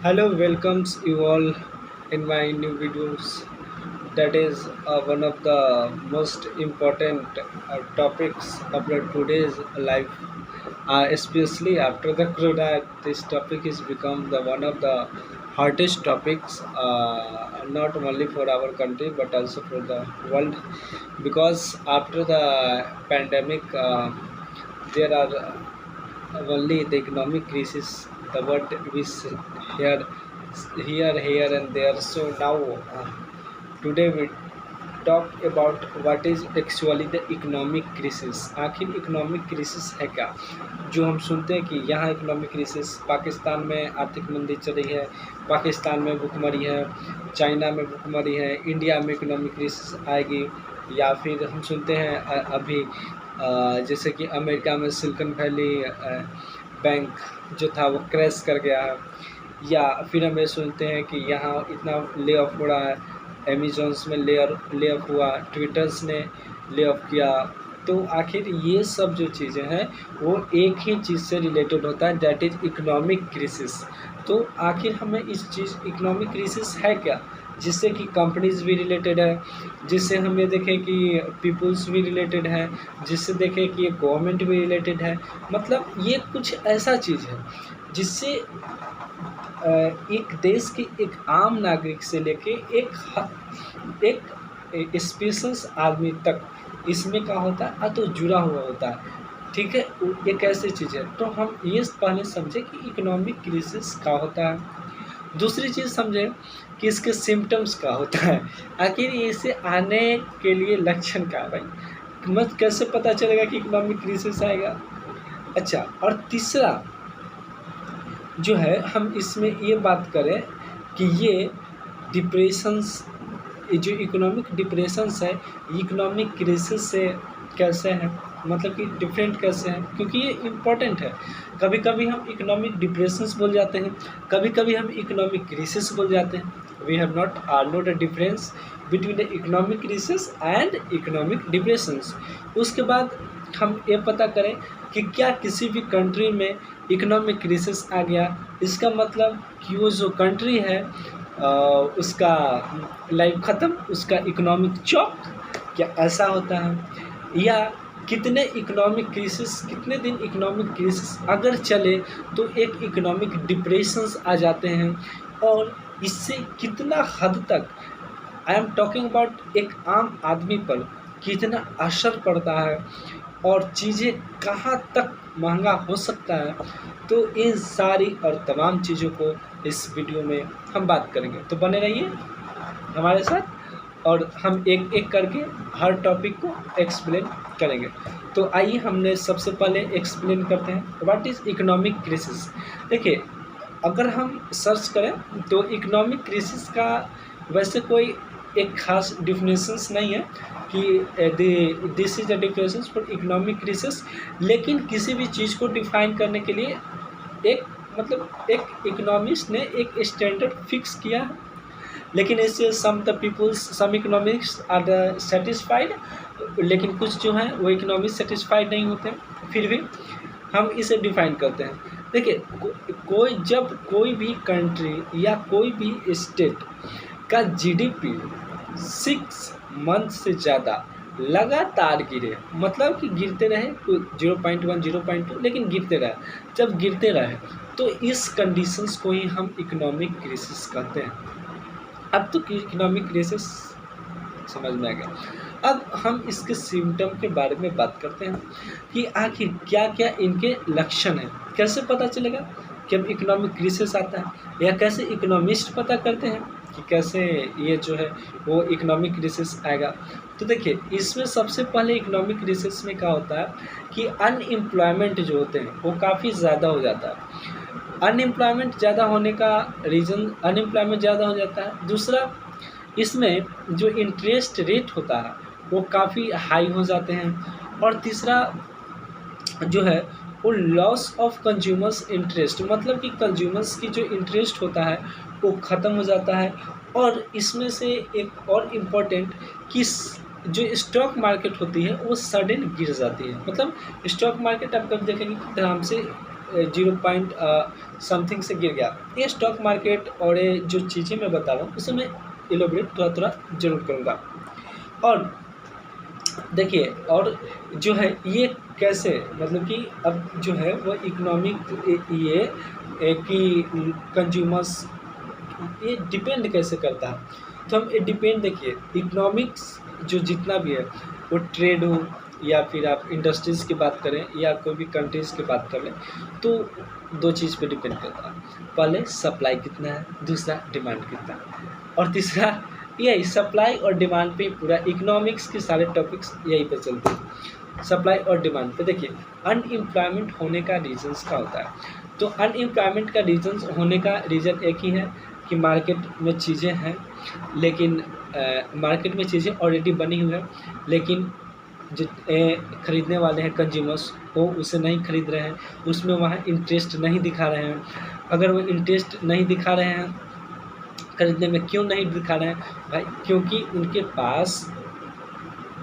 Hello, welcomes you all in my new videos. That is one of the most important topics of the today's life, especially after the corona. This topic has become the one of the hardest topics, not only for our country but also for the world, because after the pandemic, there are only the economic crisis the word we hear here and there. So now today we talk about what is actually the economic crisis. आखिर economic crisis है क्या? जो हम सुनते हैं कि यहाँ economic crisis, Pakistan में आर्थिक मंदी चल रही है, पाकिस्तान में भुखमरी है, चाइना में भुखमरी है, इंडिया में इकोनॉमिक क्रिसिस आएगी, या फिर हम सुनते हैं अभी जैसे कि अमेरिका में सिलिकॉन वैली बैंक जो था वो क्रैश कर गया है, या फिर हम ये सुनते हैं कि यहाँ इतना ले ऑफ हो रहा है, अमेजोन्स में ले ऑफ हुआ, ट्विटर्स ने ले ऑफ किया। तो आखिर ये सब जो चीज़ें हैं वो एक ही चीज़ से रिलेटेड होता है, दैट इज़ इकोनॉमिक क्रिसिस। तो आखिर हमें इस चीज़ इकोनॉमिक क्रिसिस है क्या, जिससे कि कंपनीज भी रिलेटेड है, जिससे हम ये देखें कि पीपल्स भी रिलेटेड है, जिससे देखें कि ये गवर्नमेंट भी रिलेटेड है। मतलब ये कुछ ऐसा चीज़ है जिससे एक देश के एक आम नागरिक से लेके एक स्पेशल्स आदमी तक इसमें क्या होता है तो जुड़ा हुआ होता है। ठीक है, एक ऐसी चीज़ है। तो हम ये पहले समझे कि इकोनॉमिक क्राइसिस क्या होता है। दूसरी चीज़ समझे कि इसके सिम्टम्स क्या होता है, आखिर इसे आने के लिए लक्षण क्या है भाई, मत कैसे पता चलेगा कि इकोनॉमिक क्राइसिस आएगा। अच्छा, और तीसरा जो है हम इसमें ये बात करें कि ये डिप्रेशंस, जो इकोनॉमिक डिप्रेशंस है इकोनॉमिक क्राइसिस से कैसे हैं, मतलब कि डिफरेंट कैसे हैं, क्योंकि ये इम्पोर्टेंट है। कभी कभी हम इकोनॉमिक डिप्रेशंस बोल जाते हैं, कभी कभी हम इकोनॉमिक क्राइसिस बोल जाते हैं। We have not note a difference between the economic crisis and economic depressions. उसके बाद हम ये पता करें कि क्या किसी भी कंट्री में इकोनॉमिक क्राइसिस आ गया, इसका मतलब कि वो जो कंट्री है उसका लाइफ ख़त्म, उसका इकोनॉमिक चौक, क्या ऐसा होता है? या कितने इकोनॉमिक क्राइसिस, कितने दिन इकोनॉमिक क्राइसिस अगर चले तो एक इकोनॉमिक डिप्रेशंस आ जाते हैं, और इससे कितना हद तक, आई एम टॉकिंग अबाउट एक आम आदमी पर कितना असर पड़ता है और चीज़ें कहाँ तक महंगा हो सकता है। तो इन सारी और तमाम चीज़ों को इस वीडियो में हम बात करेंगे, तो बने रहिए हमारे साथ और हम एक एक करके हर टॉपिक को एक्सप्लेन करेंगे। तो आइए हमने सबसे पहले एक्सप्लेन करते हैं व्हाट इज़ इकोनॉमिक क्राइसिस। देखिए, अगर हम सर्च करें तो इकोनॉमिक क्राइसिस का वैसे कोई एक खास डिफिनेशंस नहीं है कि this is the definitions for economic crisis, लेकिन किसी भी चीज़ को डिफाइन करने के लिए एक एक इकोनॉमिस्ट ने एक स्टैंडर्ड फिक्स किया है। लेकिन इससे सम इकोनॉमिक्स आर द सेटिस्फाइड, लेकिन कुछ जो हैं वो इकोनॉमिक्स सेटिस्फाइड नहीं होते हैं। फिर भी हम इसे डिफाइन करते हैं। देखिए, जब कोई भी कंट्री या कोई भी स्टेट का जीडीपी 6 मंथ से ज़्यादा लगातार गिरे, मतलब कि गिरते रहे, 0.1 0.2 लेकिन गिरते रहे, जब गिरते रहे तो इस कंडीशंस को ही हम इकोनॉमिक क्राइसिस कहते हैं। अब तो इकोनॉमिक क्राइसिस समझ में आ गया। अब हम इसके सिम्टम के बारे में बात करते हैं कि आखिर क्या क्या इनके लक्षण हैं, कैसे पता चलेगा कि अब इकोनॉमिक क्राइसिस आता है, या कैसे इकोनॉमिस्ट पता करते हैं कि कैसे ये जो है वो इकोनॉमिक क्राइसिस आएगा। तो देखिए, इसमें सबसे पहले इकोनॉमिक क्राइसिस में क्या होता है कि अनएम्प्लॉयमेंट जो होते हैं वो काफ़ी ज़्यादा हो जाता है। अनएम्प्लॉयमेंट ज़्यादा होने का रीज़न, अनएम्प्लॉयमेंट ज़्यादा हो जाता है। दूसरा, इसमें जो इंटरेस्ट रेट होता है वो काफ़ी हाई हो जाते हैं। और तीसरा जो है वो लॉस ऑफ कंज्यूमर्स इंटरेस्ट, मतलब कि कंज्यूमर्स की जो इंटरेस्ट होता है वो ख़त्म हो जाता है। और इसमें से एक और इम्पोर्टेंट कि जो स्टॉक मार्केट होती है वो सडन गिर जाती है। मतलब स्टॉक मार्केट आप कब देखेंगे कि आराम से जीरो पॉइंट समथिंग से गिर गया। ये स्टॉक मार्केट और ये जो चीज़ें मैं बता रहा हूँ उसे मैं इलोबरेट थोड़ा थोड़ा जरूर करूँगा। और देखिए, और जो है ये कैसे, मतलब कि अब जो है वो इकोनॉमिक ये कि कंज्यूमर्स ये डिपेंड कैसे करता है। तो हम ये डिपेंड, देखिए इकोनॉमिक्स जो जितना भी है वो ट्रेड हो या फिर आप इंडस्ट्रीज़ की बात करें या कोई भी कंट्रीज़ की बात कर लें, तो दो चीज़ पे डिपेंड करता है। पहले सप्लाई कितना है, दूसरा डिमांड कितना है, और तीसरा यही सप्लाई और डिमांड पे पूरा इकोनॉमिक्स के सारे टॉपिक्स यही पे चलते हैं, सप्लाई और डिमांड पे। देखिए अनएम्प्लॉयमेंट होने का रीजंस क्या होता है, तो अनएम्प्लॉयमेंट का रीजंस होने का रीज़न एक ही है कि मार्केट में चीज़ें हैं, लेकिन मार्केट में चीज़ें ऑलरेडी बनी हुई हैं, लेकिन जो खरीदने वाले हैं कंज्यूमर्स वो उसे नहीं खरीद रहे हैं, उसमें वहाँ इंटरेस्ट नहीं दिखा रहे हैं। अगर वो इंटरेस्ट नहीं दिखा रहे हैं खरीदने में, क्यों नहीं दिखा रहे हैं भाई, क्योंकि उनके पास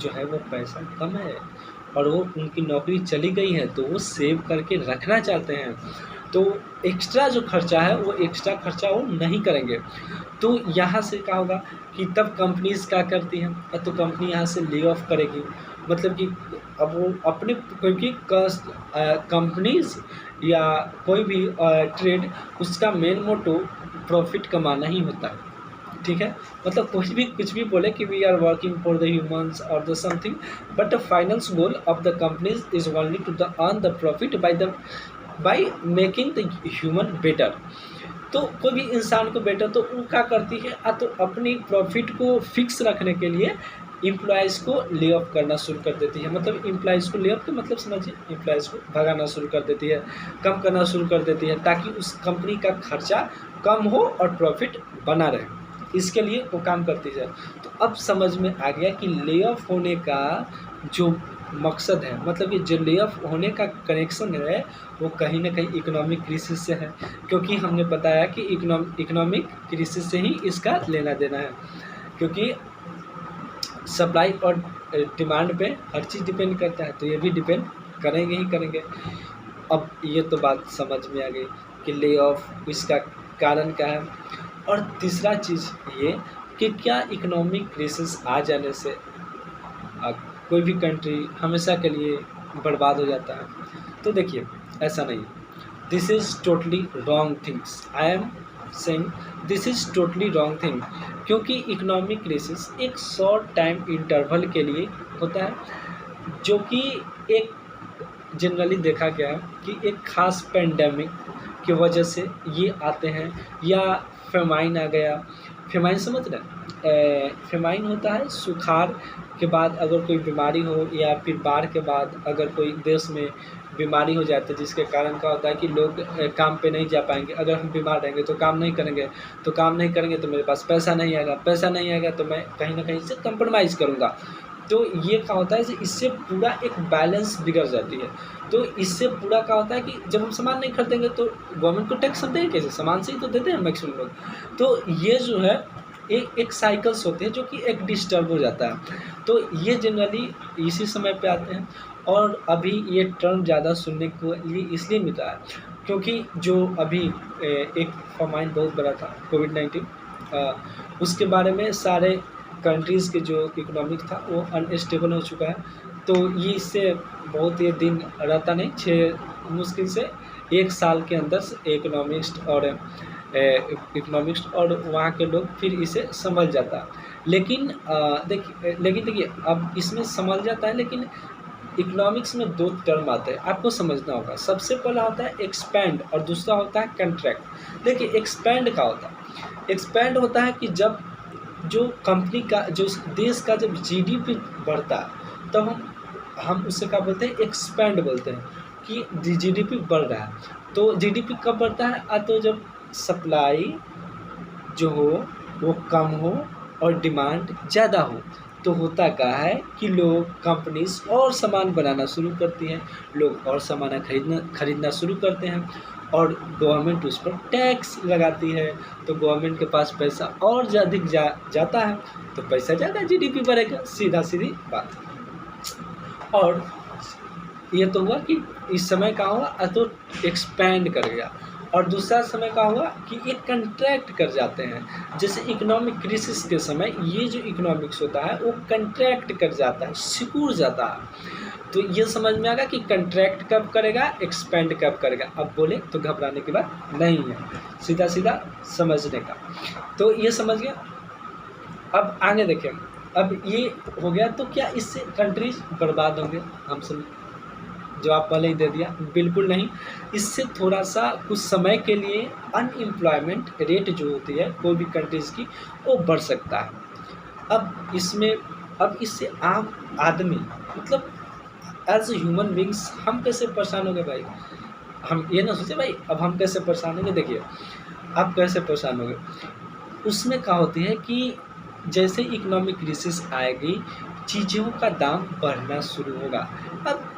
जो है वो पैसा कम है और वो उनकी नौकरी चली गई है, तो वो सेव करके रखना चाहते हैं, तो एक्स्ट्रा जो खर्चा है वो एक्स्ट्रा खर्चा वो नहीं करेंगे। तो यहाँ से क्या होगा कि तब कंपनीज़ क्या करती हैं, तो कंपनी यहाँ से ले ऑफ करेगी, मतलब कि अब वो अपने, क्योंकि कंपनीज़ या कोई भी ट्रेड उसका मेन मोटो प्रॉफिट कमाना ही होता है, ठीक है। मतलब कोई भी कुछ भी बोले कि we are working for the humans और the something, but the final goal of the companies is only to the earn the profit by making the human better. तो कोई भी इंसान को बेटर, तो वो क्या करती है, तो अपनी प्रॉफिट को फिक्स रखने के लिए एम्प्लॉयज़ को ले ऑफ करना शुरू कर देती है। मतलब एम्प्लॉयज़ को ले ऑफ, तो मतलब समझिए एम्प्लॉयज़ को भगाना शुरू कर देती है, कम करना शुरू कर देती है, ताकि उस कंपनी का खर्चा कम हो और प्रॉफिट बना रहे, इसके लिए वो काम करती है। तो अब समझ में आ गया कि ले ऑफ होने का जो मकसद है, मतलब कि जो ले ऑफ होने का कनेक्शन है वो कहीं ना कहीं इकोनॉमिक क्राइसिस से है, क्योंकि हमने बताया कि इकोनॉमिक क्राइसिस से ही इसका लेना देना है, क्योंकि सप्लाई और डिमांड पे हर चीज़ डिपेंड करता है, तो ये भी डिपेंड करेंगे ही करेंगे। अब ये तो बात समझ में आ गई कि ले ऑफ इसका कारण क्या है। और तीसरा चीज़ ये कि क्या इकोनॉमिक क्राइसिस आ जाने से कोई भी कंट्री हमेशा के लिए बर्बाद हो जाता है, तो देखिए ऐसा नहीं, this is totally wrong things, I am saying this is totally wrong thing, क्योंकि इकोनॉमिक क्राइसिस एक शॉर्ट टाइम इंटरवल के लिए होता है, जो कि एक जनरली देखा गया है कि एक ख़ास पेंडेमिक की वजह से ये आते हैं, या फेमाइन आ गया, फेमाइन समझ रहे, फेमाइन होता है सुखाड़ के बाद अगर कोई बीमारी हो, या फिर बाढ़ के बाद अगर कोई देश में बीमारी हो जाती है, जिसके कारण क्या होता है कि लोग काम पे नहीं जा पाएंगे। अगर हम बीमार रहेंगे तो काम नहीं करेंगे, तो मेरे पास पैसा नहीं आएगा, तो मैं कहीं ना कहीं से कंप्रोमाइज़ करूँगा। तो ये क्या होता है, इससे पूरा एक बैलेंस बिगड़ जाती है। तो इससे पूरा क्या होता है कि जब हम सामान नहीं खरीदेंगे तो गवर्नमेंट को टैक्स हम देंगे कैसे, सामान से ही तो देते हैं मैक्सिमम लोग। तो ये जो है एक साइकिल्स होते हैं जो कि एक डिस्टर्ब हो जाता है, तो ये जनरली इसी समय पे आते हैं। और अभी ये टर्म ज़्यादा सुनने को लिए इसलिए मिला है क्योंकि जो अभी एक फमाइन बहुत बड़ा था कोविड-19, उसके बारे में सारे कंट्रीज़ के जो इकोनॉमिक था वो अनस्टेबल हो चुका है। तो ये इससे बहुत ये दिन रहता नहीं, 6 मुश्किल से 1 साल के अंदर से इकोनॉमिस्ट और वहाँ के लोग फिर इसे समझ जाता। लेकिन देखिए अब इसमें समझ जाता है, लेकिन इकोनॉमिक्स में 2 टर्म आते हैं, आपको समझना होगा। सबसे पहला होता है एक्सपैंड और दूसरा होता है कंट्रैक्ट। देखिए एक्सपैंड क्या होता है, एक्सपैंड होता है कि जब जो कंपनी का, जो देश का जब जीडीपी बढ़ता है तब हम उससे क्या बोलते हैं, एक्सपैंड बोलते हैं कि जीडीपी बढ़ रहा है। तो जीडीपी कब बढ़ता है, तो जब सप्लाई जो हो वो कम हो और डिमांड ज़्यादा हो। तो होता क्या है कि लोग, कंपनीज और सामान बनाना शुरू करती हैं, लोग और सामान खरीदना शुरू करते हैं, और गवर्नमेंट उस पर टैक्स लगाती है। तो गवर्नमेंट के पास पैसा और अधिक जाता है, तो पैसा ज़्यादा जीडीपी बढ़ेगा, सीधी बात। और ये तो हुआ कि इस समय क्या हुआ, तो एक्सपैंड कर गया। और दूसरा समय क्या हुआ कि ये कंट्रैक्ट कर जाते हैं। जैसे इकोनॉमिक क्राइसिस के समय ये जो इकोनॉमिक्स होता है वो कंट्रैक्ट कर जाता है, सिकुड़ जाता है। तो ये समझ में आएगा कि कंट्रैक्ट कब करेगा, एक्सपेंड कब करेगा। अब बोले तो घबराने की बात नहीं है, सीधा सीधा समझने का। तो ये समझ गया। अब आगे देखें, अब ये हो गया तो क्या इससे कंट्रीज बर्बाद होंगे? हम सब जवाब पहले ही दे दिया, बिल्कुल नहीं। इससे थोड़ा सा कुछ समय के लिए अनएम्प्लॉयमेंट रेट जो होती है कोई भी कंट्रीज़ की वो बढ़ सकता है। अब इससे आम आदमी मतलब एज ए ह्यूमन बींग्स हम कैसे परेशान होंगे भाई? हम ये ना सोचे भाई अब हम कैसे परेशान होंगे। देखिए आप कैसे परेशान होंगे, उसमें क्या होती है कि जैसे इकोनॉमिक क्राइसिस आएगी चीज़ों का दाम बढ़ना शुरू होगा। अब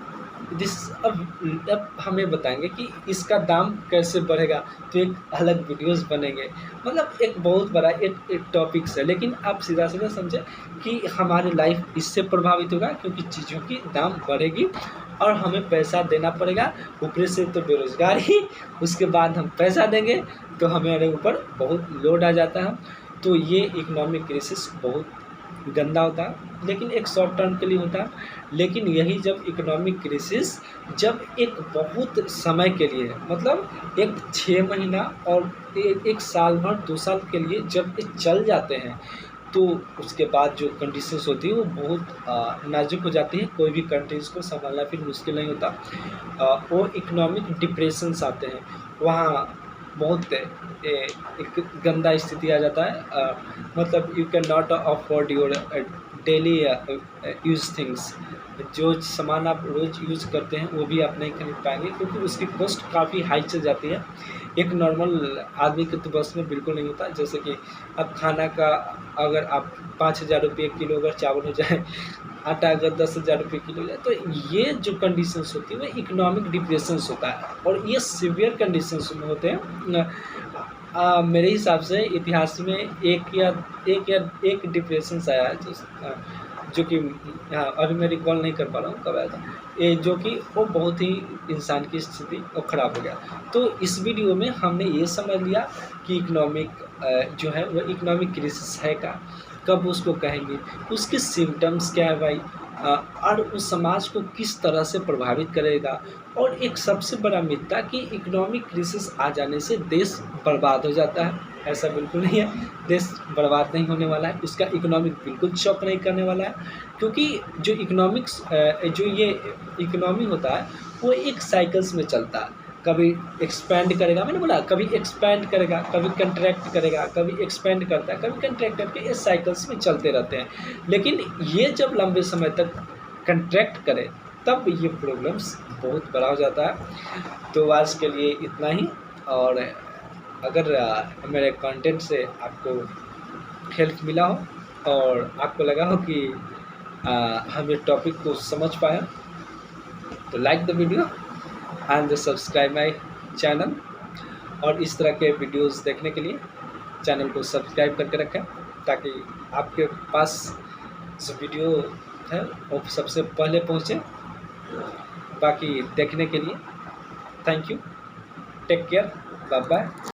अब हमें बताएंगे कि इसका दाम कैसे बढ़ेगा, तो एक अलग वीडियोस बनेंगे। मतलब एक बहुत बड़ा एक टॉपिक्स है, लेकिन आप सीधा सीधा समझे कि हमारी लाइफ इससे प्रभावित होगा क्योंकि चीज़ों की दाम बढ़ेगी और हमें पैसा देना पड़ेगा। ऊपर से तो बेरोजगारी, उसके बाद हम पैसा देंगे तो हमारे ऊपर बहुत लोड आ जाता है। तो ये इकोनॉमिक क्राइसिस बहुत गंदा होता है, लेकिन एक शॉर्ट टर्म के लिए होता है। लेकिन यही जब इकोनॉमिक क्राइसिस जब एक बहुत समय के लिए मतलब एक 6 महीना और एक साल भर 2 साल के लिए जब ये चल जाते हैं तो उसके बाद जो कंडीशंस होती है वो बहुत नाजुक हो जाती है। कोई भी कंट्रीज़ को संभालना फिर मुश्किल नहीं होता। वो इकोनॉमिक डिप्रेशंस आते हैं, वहाँ बहुत एक गंदा स्थिति आ जाता है। मतलब you can not afford your daily use things. जो सामान आप रोज़ यूज़ करते हैं वो भी आप नहीं खरीद पाएंगे क्योंकि उसकी कॉस्ट काफ़ी हाई चल जाती है। एक नॉर्मल आदमी के तो बस में बिल्कुल नहीं होता। जैसे कि अब खाना का अगर आप 5,000 रुपये किलो अगर चावल हो जाए, आटा अगर 10,000 रुपये किलो हो जाए, तो ये जो कंडीशंस होती है वो इकोनॉमिक डिप्रेशंस होता है और ये सीवियर कंडीशंस में होते हैं। मेरे हिसाब से इतिहास में एक डिप्रेशंस आया है जो कि अभी मैं रिकॉल नहीं कर पा रहा हूँ कब आया था ये, जो कि वो बहुत ही इंसान की स्थिति वो ख़राब हो गया। तो इस वीडियो में हमने ये समझ लिया कि इकोनॉमिक जो है वो इकोनॉमिक क्राइसिस है का, कब उसको कहेंगे, उसके सिम्टम्स क्या है भाई, और उस समाज को किस तरह से प्रभावित करेगा। और एक सबसे बड़ा मिथ था कि इकोनॉमिक क्राइसिस आ जाने से देश बर्बाद हो जाता है। ऐसा बिल्कुल नहीं है, देश बर्बाद नहीं होने वाला है, इसका इकोनॉमिक बिल्कुल शॉक नहीं करने वाला है। क्योंकि जो इकोनॉमिक्स जो ये इकोनॉमी होता है वो एक साइकिल्स में चलता है। कभी एक्सपैंड करेगा, मैंने बोला कभी एक्सपैंड करेगा, कभी कंट्रैक्ट करेगा, कभी एक्सपैंड करता है, कभी कंट्रैक्ट करके इस साइकिल्स में चलते रहते हैं। लेकिन ये जब लंबे समय तक कंट्रैक्ट करे तब ये प्रॉब्लम्स बहुत बड़ा हो जाता है। तो आज के लिए इतना ही। और अगर मेरे कंटेंट से आपको हेल्प मिला हो और आपको लगा हो कि हम ये टॉपिक को समझ पाए तो like the video and subscribe my channel. और इस तरह के वीडियोस देखने के लिए चैनल को सब्सक्राइब करके रखें ताकि आपके पास जो वीडियो है वो सबसे पहले पहुंचे। बाकी देखने के लिए thank you, take care, bye bye.